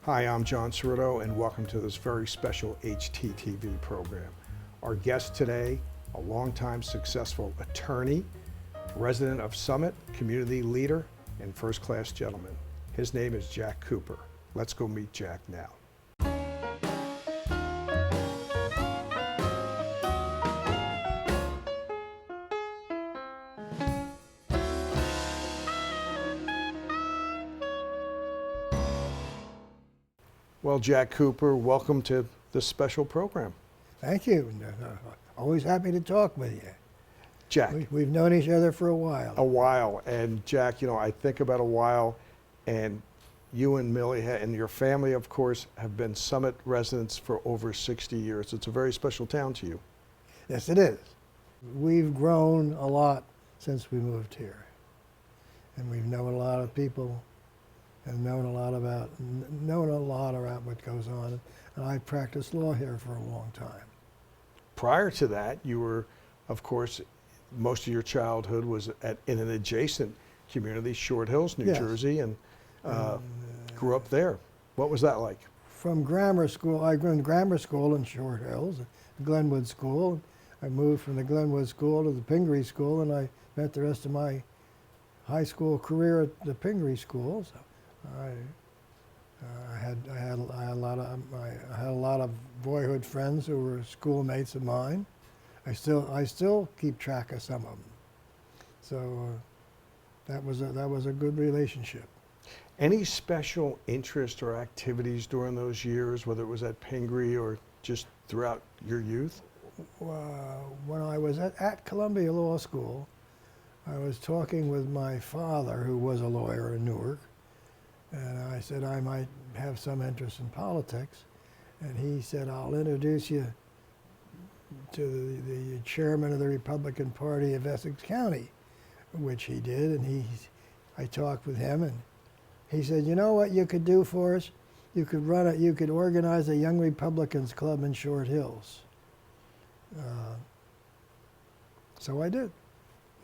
Hi, I'm John Cerruto, and welcome to this very special HTTV program. Our guest today, a longtime successful attorney, resident of Summit, community leader, and first-class gentleman. His name is Jack Cooper. Let's go meet Jack now. Well, Jack Cooper, welcome to this special program. Thank you. Always happy to talk with you. Jack, We've known each other for a while. and Jack, I think about a while, and you and Millie and your family, of course, have been Summit residents for over 60 years. It's a very special town to you. Yes, it is. We've grown a lot since we moved here. And we've known a lot of people and known a lot about what goes on. And I practiced law here for a long time. Prior to that, you were, of course, most of your childhood was in an adjacent community, Short Hills, New Yes. Jersey, and grew up there. What was that like? From grammar school, I went to grammar school in Short Hills, Glenwood School. I moved from the Glenwood School to the Pingree School, and I spent the rest of my high school career at the Pingree School. So I had a lot of boyhood friends who were schoolmates of mine. I still keep track of some of them. So that was a good relationship. Any special interest or activities during those years, whether it was at Pingree or just throughout your youth? When I was at Columbia Law School, I was talking with my father, who was a lawyer in Newark, and I said I might have some interest in politics. And he said, I'll introduce you to the chairman of the Republican Party of Essex County, which he did. And I talked with him, and he said, you know what you could do for us? You could organize a Young Republicans Club in Short Hills. So I did.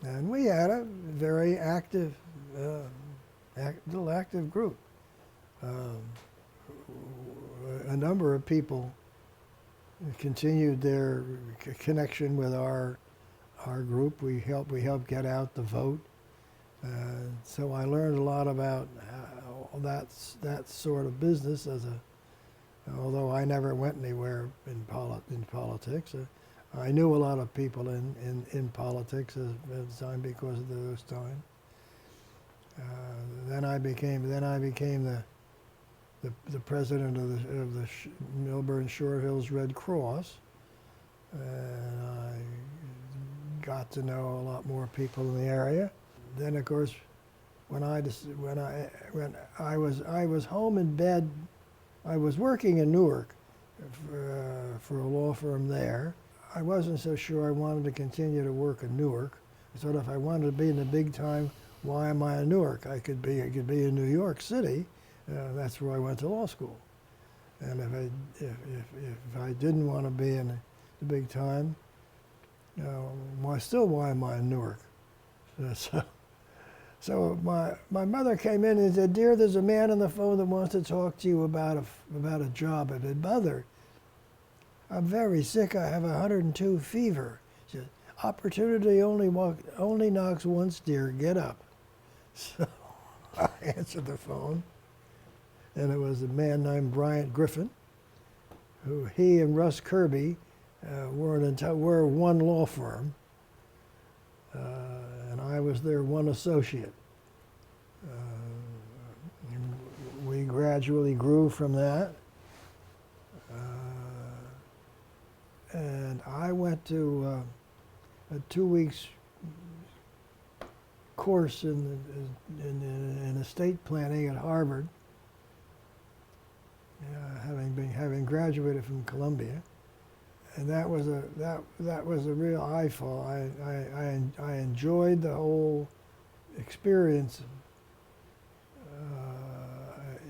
And we had a very active group. A number of people continued their connection with our group. We helped get out the vote. So I learned a lot about that sort of business. Although I never went anywhere in politics, I knew a lot of people in politics at the time because of those times. Then I became the president of the Millburn Short Hills Red Cross, and I got to know a lot more people in the area. Then, of course, when I was home in bed, I was working in Newark for a law firm there. I wasn't so sure I wanted to continue to work in Newark. I thought if I wanted to be in the big time, why am I in Newark? I could be in New York City. That's where I went to law school. And if I didn't want to be in the big time, why am I in Newark? So my mother came in and said, "Dear, there's a man on the phone that wants to talk to you about a job." I said, "Mother, I'm very sick. I have 102 fever." She said, "Opportunity only knocks once, dear. Get up." So I answered the phone, and it was a man named Bryant Griffin, who he and Russ Kirby were one law firm, and I was their one associate. We gradually grew from that. And I went to a 2 weeks course in estate planning at Harvard, having graduated from Columbia, and that was a real eyeful. I enjoyed the whole experience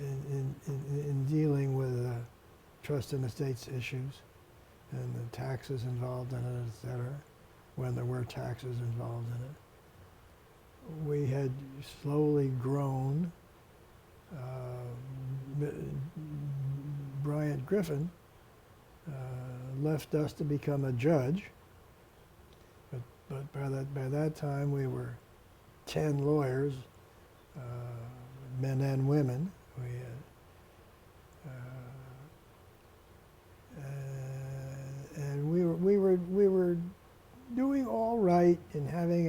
in dealing with trust and estates issues and the taxes involved in it, etc., when there were taxes involved in it. We had slowly grown Bryant Griffin left us to become a judge, but by that time we were 10 lawyers, men and women. We and we were doing all right and having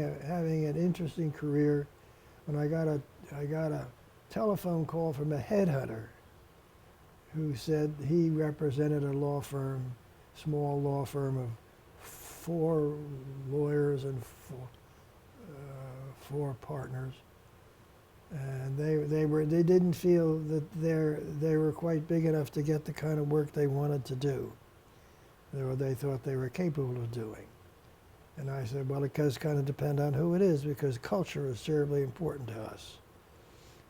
an interesting career when I got a telephone call from a headhunter who said he represented a law firm, small law firm of 4 lawyers and 4 partners, and they didn't feel that they were quite big enough to get the kind of work they wanted to do, or they thought they were capable of doing. And I said, well, it does kind of depend on who it is, because culture is terribly important to us.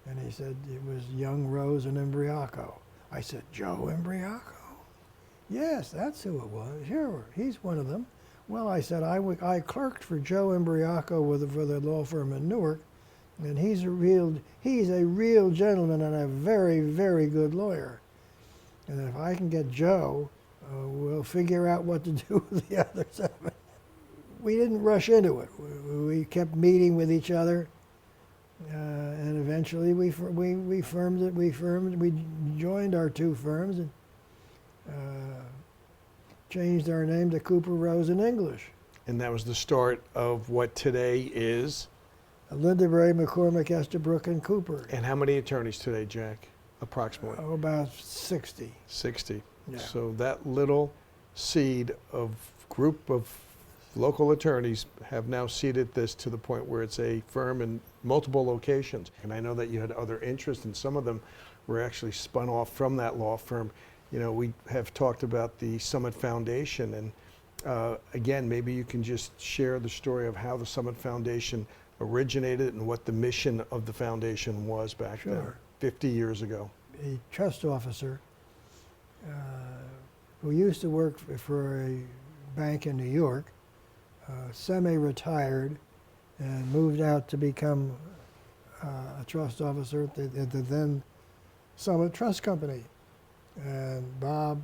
And he said it was Young, Rose, and Imbriaco. I said, Joe Imbriaco? Yes, that's who it was. Sure, he's one of them. Well, I said, I clerked for Joe Imbriaco for the law firm in Newark, and he's a real gentleman and a very, very good lawyer. And if I can get Joe, we'll figure out what to do with the other 7. We didn't rush into it. We kept meeting with each other, and eventually we firmed it. We joined our 2 firms and changed our name to Cooper, Rose, and English. And that was the start of what today is. Linda Bray, McCormick, Estabrook, and Cooper. And how many attorneys today, Jack? Approximately. Oh, about 60. 60. Yeah. So that little seed of group of local attorneys have now seeded this to the point where it's a firm in multiple locations. And I know that you had other interests, and some of them were actually spun off from that law firm. You know, we have talked about the Summit Foundation, and again, maybe you can just share the story of how the Summit Foundation originated and what the mission of the foundation was back then, Sure. 50 years ago. A trust officer who used to work for a bank in New York, semi-retired, and moved out to become a trust officer at the then Summit Trust Company. And Bob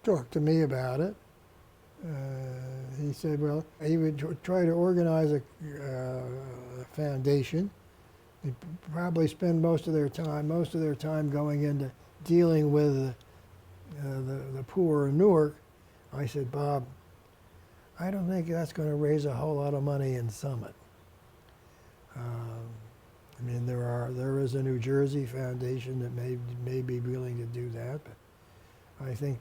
talked to me about it. He said, well, he would try to organize a foundation. They'd probably spend most of their time going into dealing with the poor in Newark. I said, Bob, I don't think that's going to raise a whole lot of money in Summit. I mean, there is a New Jersey foundation that may be willing to do that, but I think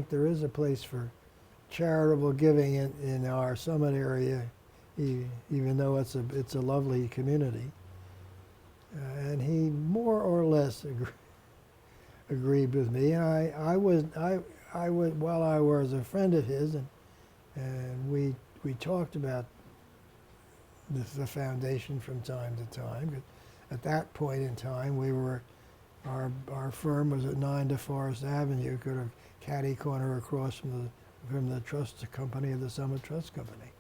there is a place for charitable giving in our Summit area, even though it's a lovely community. And he more or less agreed with me, and I was while I was a friend of his, and we talked about the foundation from time to time. But at that point in time, our firm was at 9 DeForest Avenue, kind of catty corner across from the trust company of the Summit Trust Company.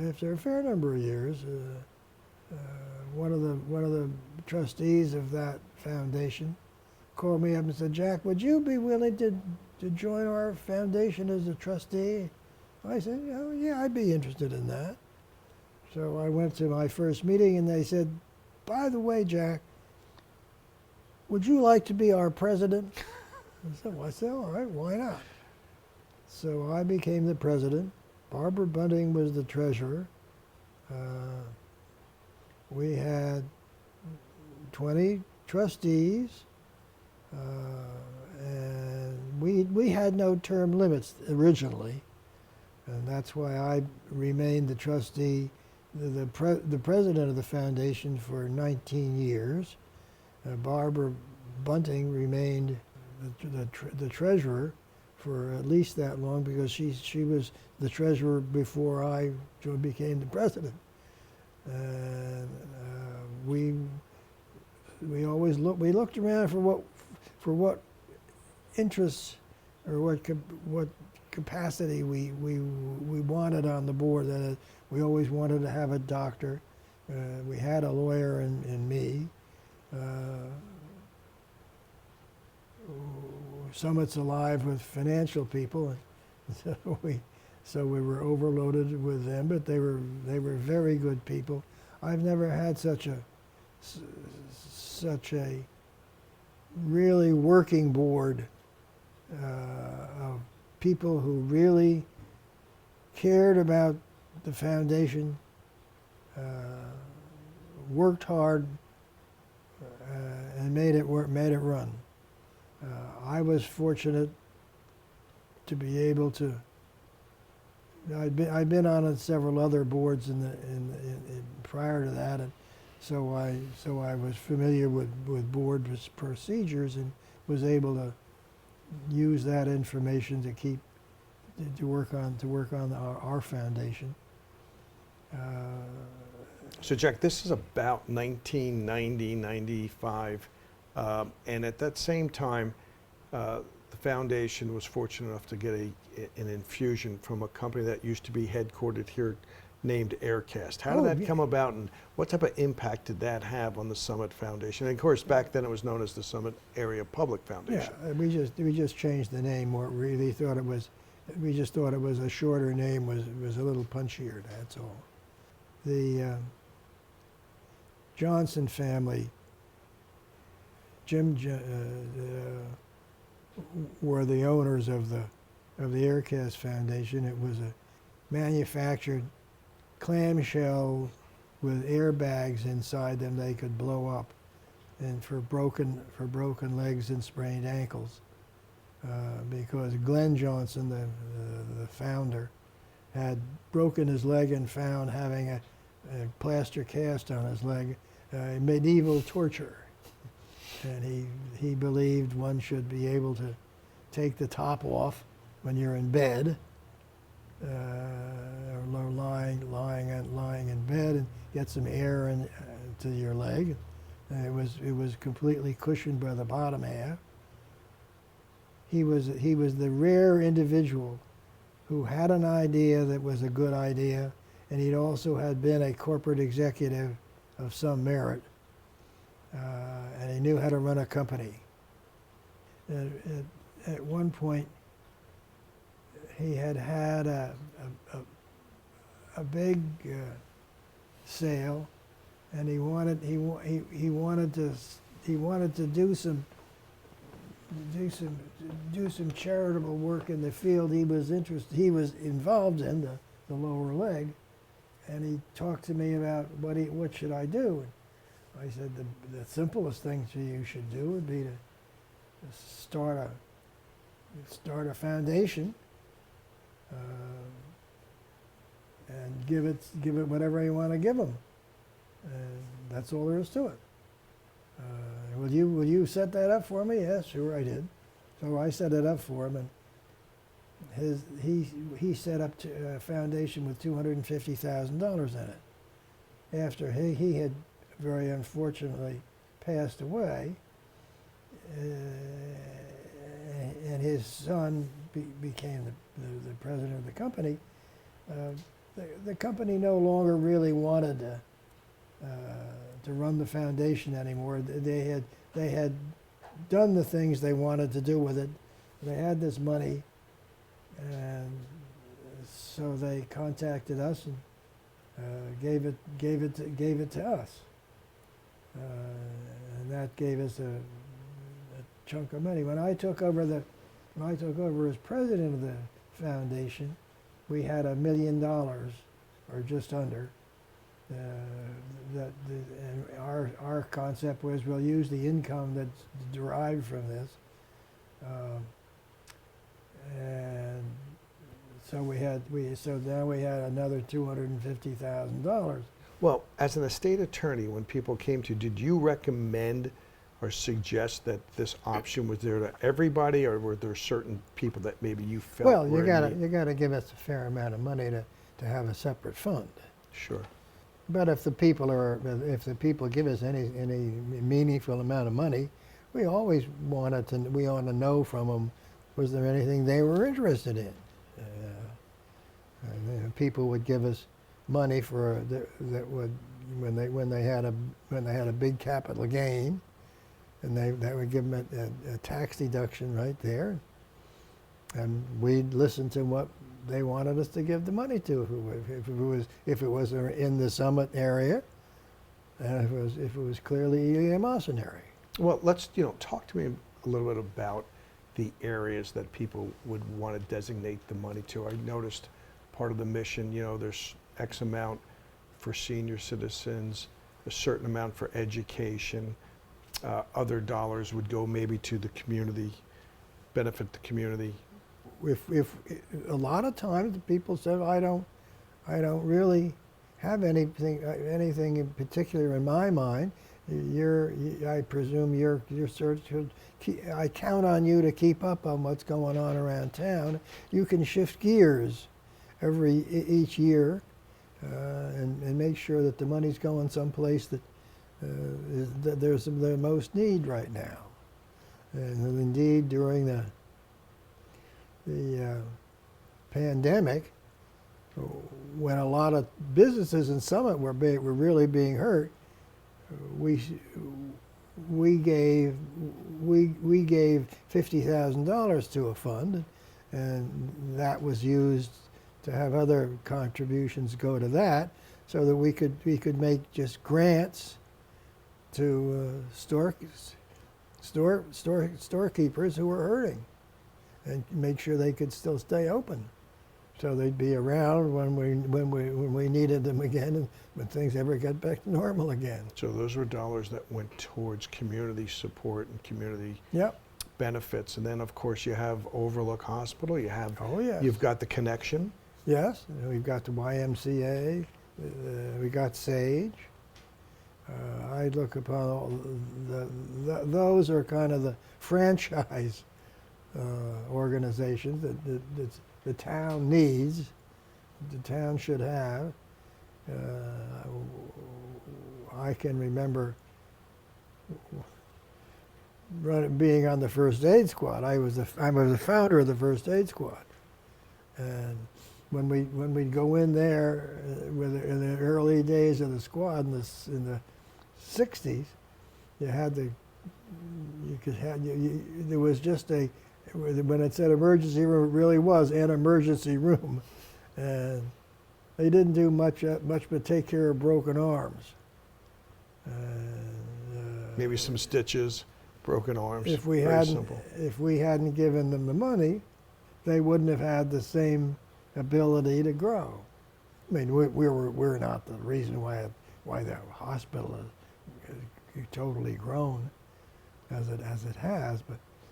After a fair number of years, one of the trustees of that foundation called me up and said, Jack, would you be willing to join our foundation as a trustee? I said, oh, yeah, I'd be interested in that. So I went to my first meeting, and they said, by the way, Jack, would you like to be our president? I said, all right, why not? So I became the president. Barbara Bunting was the treasurer. We had 20 trustees, and we had no term limits originally, and that's why I remained the trustee, the president of the foundation for 19 years. Barbara Bunting remained the treasurer for at least that long, because she was the treasurer before I became the president. And we looked around for what interests or what capacity we wanted on the board. That we always wanted to have a doctor. We had a lawyer in me. Summit's alive with financial people, and so we were overloaded with them. But they were very good people. I've never had such a really working board of people who really cared about the foundation, worked hard, and made it run. I was fortunate to be able to. I'd been on several other boards prior to that, and so I was familiar with board procedures and was able to use that information to work on our foundation. So Jack, this is about 1990, 95, and at that same time, the foundation was fortunate enough to get an infusion from a company that used to be headquartered here named Aircast. How did that come about, and what type of impact did that have on the Summit Foundation? And of course, back then it was known as the Summit Area Public Foundation. Yeah, we just changed the name. We just thought it was a shorter name, was a little punchier. That's all. The Johnson family, were the owners of the Aircast Foundation. It was a manufactured clamshell with airbags inside them they could blow up, and for broken legs and sprained ankles. Because Glenn Johnson, the founder, had broken his leg and found having a plaster cast on his leg medieval torture. And he believed one should be able to take the top off when you're in bed, or lying in bed, and get some air to your leg. And it was completely cushioned by the bottom half. He was the rare individual who had an idea that was a good idea, and he'd also had been a corporate executive of some merit, and he knew how to run a company. At one point, he had a big sale, and he wanted to do some charitable work in the field he was involved in, the lower leg, and he talked to me about what should I do. And I said the simplest thing you should do would be to start a foundation, and give it whatever you want to give them. And that's all there is to it. Will you set that up for me? Yes, sure I did. So I set it up for him, and he set up a foundation with $250,000 in it. After he had very unfortunately passed away, and his son became the president of the company, the company no longer really wanted to run the foundation anymore. They had done the things they wanted to do with it. They had this money, and so they contacted us and gave it to us, and that gave us a chunk of money. When I took over as president of the foundation, we had $1 million, or just under. And our concept was we'll use the income that's derived from this, and so now we had another $250,000. Well, as an estate attorney, when people came to you, did you recommend or suggest that this option was there to everybody, or were there certain people that maybe you felt Well, were you gotta give us a fair amount of money to have a separate fund. Sure. But if the people give us any meaningful amount of money, we always want to know from them, was there anything they were interested in? And people would give us money that would when they had a big capital gain, and that would give them a tax deduction right there, and we'd listen to what they wanted us to give the money to if it was in the Summit area, and if it was clearly Eleamossing area. Well, let's, talk to me a little bit about the areas that people would want to designate the money to. I noticed part of the mission, there's X amount for senior citizens, a certain amount for education. Other dollars would go maybe to the community, benefit the community. If a lot of times people said, I don't really have anything in particular in my mind. I presume your search should. I count on you to keep up on what's going on around town. You can shift gears each year and make sure that the money's going someplace that there's the most need right now. And indeed, during the pandemic, when a lot of businesses in Summit were really being hurt, we gave $50,000 to a fund, and that was used to have other contributions go to that, so that we could make just grants to storekeepers who were hurting, and make sure they could still stay open, so they'd be around when we needed them again, and when things ever got back to normal again. So those were dollars that went towards community support and community Yep. benefits. And then, of course, you have Overlook Hospital. You have, Oh yes. you've got the connection. Yes, we've got the YMCA, we got SAGE. I look upon all those are kind of the franchise organizations that the town needs, the town should have. I can remember being on the first aid squad. I was the founder of the first aid squad, and when we'd go in there in the early days of the squad in the 60s, there was just when it said emergency room, it really was an emergency room, and they didn't do much but take care of broken arms. Maybe some stitches, broken arms. If we Very simple. hadn't given them the money, they wouldn't have had the same ability to grow. I mean, we're not the reason why the hospital is totally grown as it has,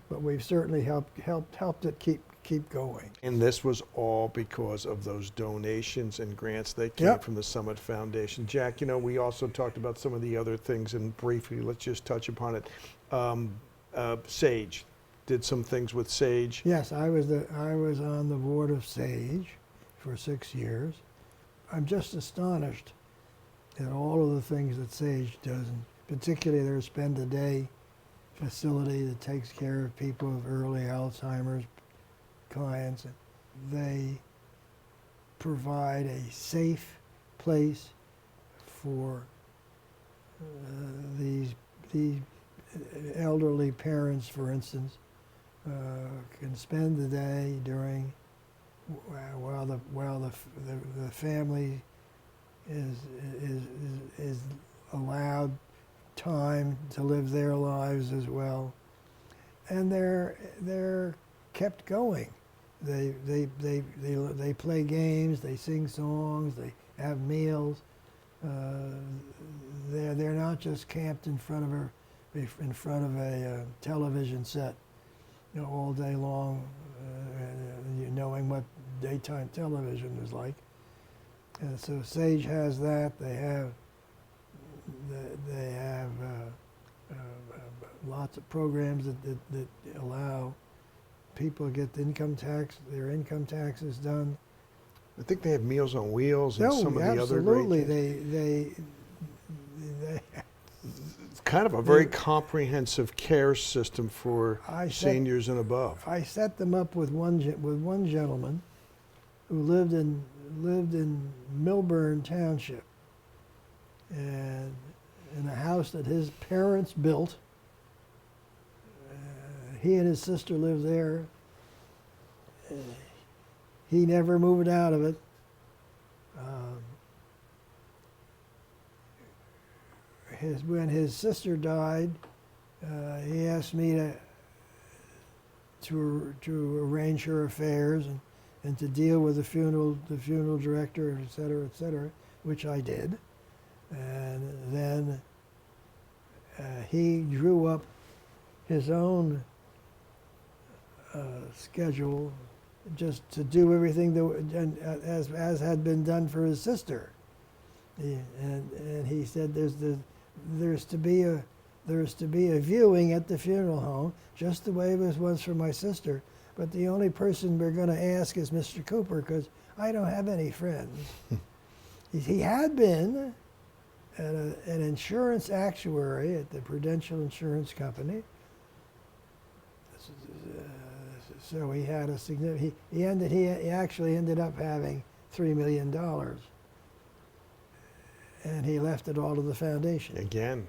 but we've certainly helped it keep going. And this was all because of those donations and grants that came Yep. from the Summit Foundation. Jack, we also talked about some of the other things, and briefly, let's just touch upon it. SAGE, did some things with SAGE. Yes, I was on the board of SAGE for 6 years. I'm just astonished at all of the things that SAGE does, and particularly their Spend a Day facility that takes care of people with early Alzheimer's clients. They provide a safe place for these elderly parents, for instance, can spend the day while the family is allowed time to live their lives as well, and they're kept going. They play games, they sing songs, they have meals. They're not just camped in front of a television set, all day long, knowing what daytime television is like. And so SAGE has that. They have lots of programs that allow people to get their income taxes done. I think they have Meals on Wheels and some of the other great absolutely. things. It's kind of a very comprehensive care system for seniors and above. I set them up with one gentleman who lived in Millburn Township, and in a house that his parents built. He and his sister lived there. He never moved out of it. When his sister died, he asked me to arrange her affairs and to deal with the funeral director, et cetera, which I did. And then he drew up his own schedule just to do everything as had been done for his sister. And he said there's to be a viewing at the funeral home, just the way it was for my sister. But the only person we're going to ask is Mr. Cooper, because I don't have any friends. He had been an insurance actuary at the Prudential Insurance Company. So he had a significant. He actually ended up having $3 million, and he left it all to the foundation. Again,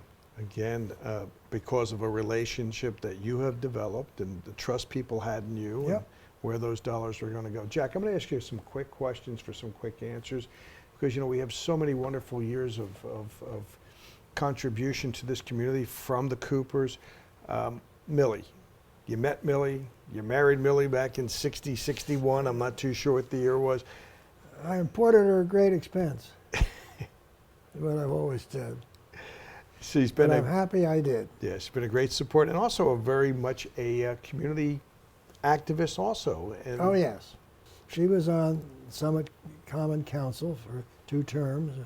because of a relationship that you have developed and the trust people had in you, and Yep. where those dollars were going to go. Jack, I'm going to ask you some quick questions for some quick answers, because we have so many wonderful years of contribution to this community from the Coopers. Millie, you met Millie, you married Millie back in 60, 61. I'm not too sure what the year was. I imported her at great expense. What I've always said. She's been But I'm happy I did. yeah, she's been a great support, and also a very much a community activist also. And Oh yes, she was on Summit Common Council for 2 terms,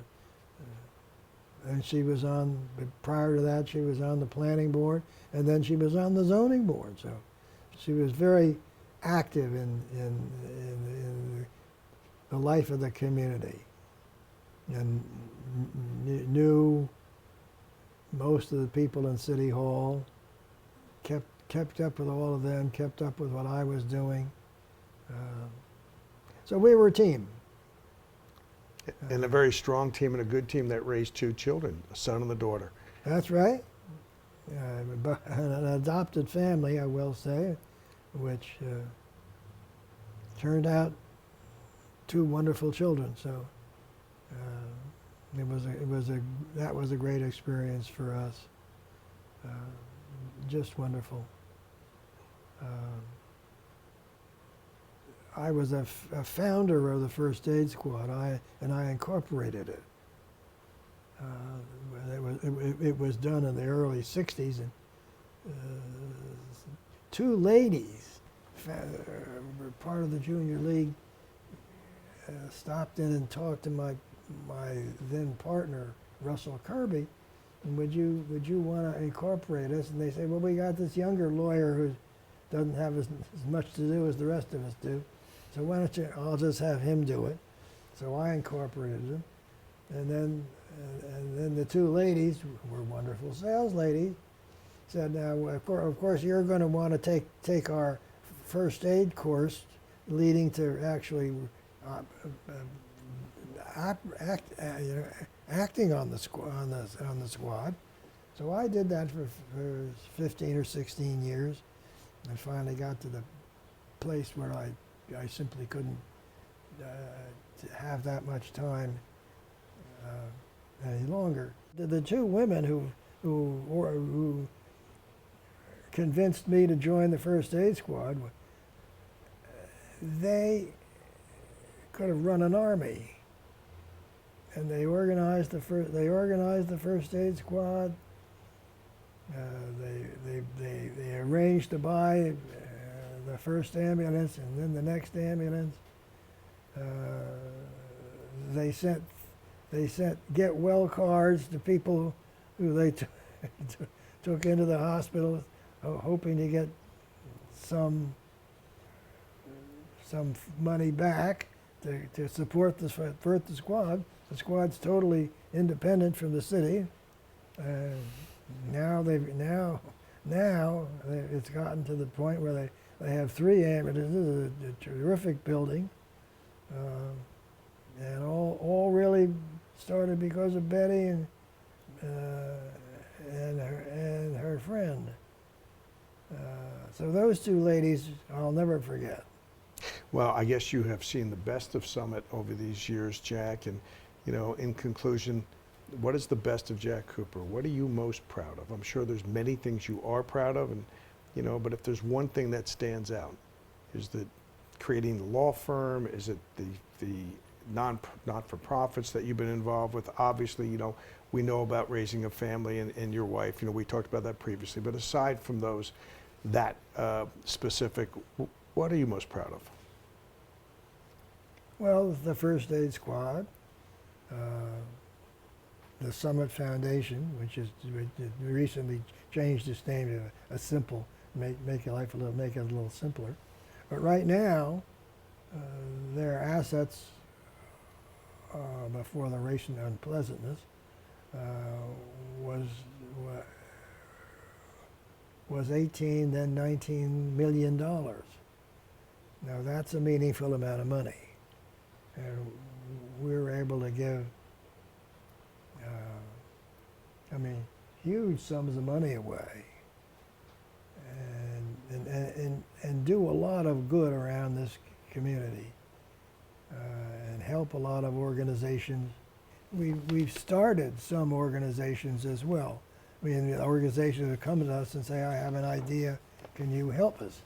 and she was on. Prior to that, she was on the planning board, and then she was on the zoning board. So she was very active in the life of the community, and knew most of the people in City Hall, kept up with all of them, kept up with what I was doing. So we were a team. And a very strong team and a good team that raised 2 children, a son and a daughter. That's right. But an adopted family, I will say, which turned out 2 wonderful children. So that was a great experience for us. Just wonderful. I was a founder of the First Aid Squad, and I incorporated it. It was done in the early 60s, and 2 ladies, were part of the Junior League, stopped in and talked to my then partner, Russell Kirby, and would you want to incorporate us? And they said, well, we got this younger lawyer who doesn't have as much to do as the rest of us do, so why don't you, I'll just have him do it. So I incorporated him, and then the 2 ladies, who were wonderful sales ladies, said, now of course you're going to want to take our first aid course leading to actually acting on the squad. So I did that for 15 or 16 years, and finally got to the place where I simply couldn't have that much time any longer. The 2 women who convinced me to join the First Aid Squad, they could have run an army, and they organized the First Aid Squad. They arranged to buy the first ambulance and then the next ambulance. They sent get well cards to people who they took into the hospital, hoping to get some money back to support the squad. The squad's totally independent from the city. Now it's gotten to the point where they have 3 ambulances, a terrific building, and all really started because of Betty and her friend. So those two ladies I'll never forget. Well, I guess you have seen the best of Summit over these years, Jack. And, you know, in conclusion, what is the best of Jack Cooper? What are you most proud of? I'm sure there's many things you are proud of, and, you know, but if there's one thing that stands out, is that creating the law firm? Is it the not-for-profits that you've been involved with? Obviously, you know, we know about raising a family and your wife. You know, we talked about that previously. But aside from those, that specific, what are you most proud of? Well, the First Aid Squad, the Summit Foundation, which recently changed its name to a simple, make your life make it a little simpler. But right now, their assets before the recent unpleasantness was 18, then $19 million. Now that's a meaningful amount of money. And we were able to give, huge sums of money away and do a lot of good around this community and help a lot of organizations. We've started some organizations as well. I mean, the organizations have come to us and say, I have an idea, can you help us?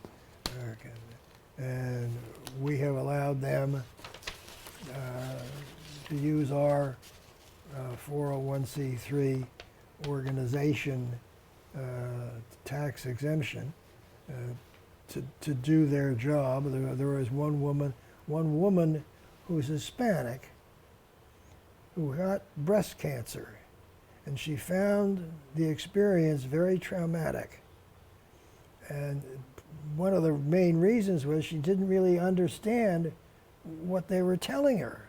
And we have allowed them to use our 401c3 organization tax exemption to do their job. There was one woman who's Hispanic who got breast cancer, and she found the experience very traumatic. And one of the main reasons was she didn't really understand what they were telling her.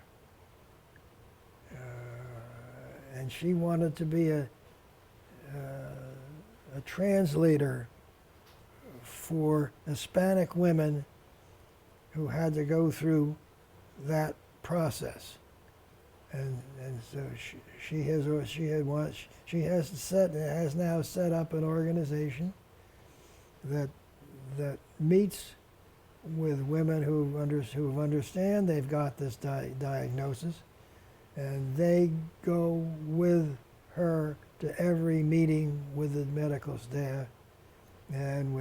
And she wanted to be a translator for Hispanic women who had to go through that process. And so she has now set up an organization that meets with women who understand they've got this diagnosis, and they go with her to every meeting with the medical staff, and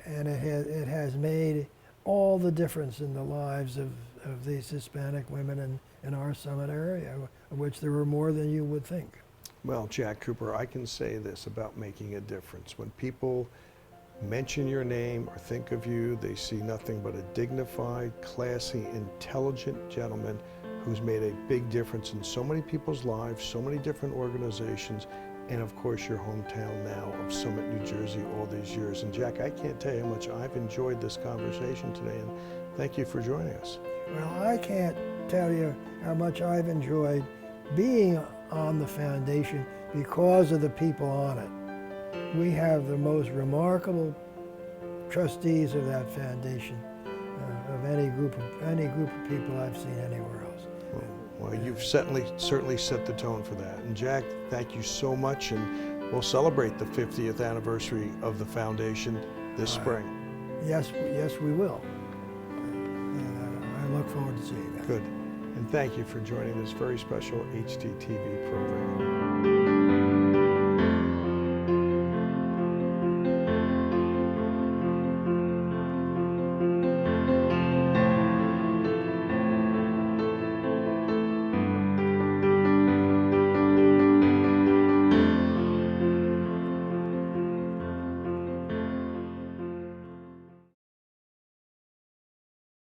and it has made all the difference in the lives of these Hispanic women in our Summit area, of which there were more than you would think. Well, Jack Cooper, I can say this about making a difference. When people mention your name or think of you, they see nothing but a dignified, classy, intelligent gentleman who's made a big difference in so many people's lives, so many different organizations, and of course your hometown now of Summit, New Jersey, all these years. And Jack, I can't tell you how much I've enjoyed this conversation today, and thank you for joining us. Well, I can't tell you how much I've enjoyed being on the foundation because of the people on it. We have the most remarkable trustees of that foundation of any group of people I've seen anywhere else. Well, you've certainly set the tone for that. And Jack, thank you so much, and we'll celebrate the 50th anniversary of the foundation this spring. Yes, we will. And I look forward to seeing that. Good. And thank you for joining this very special HTTV program.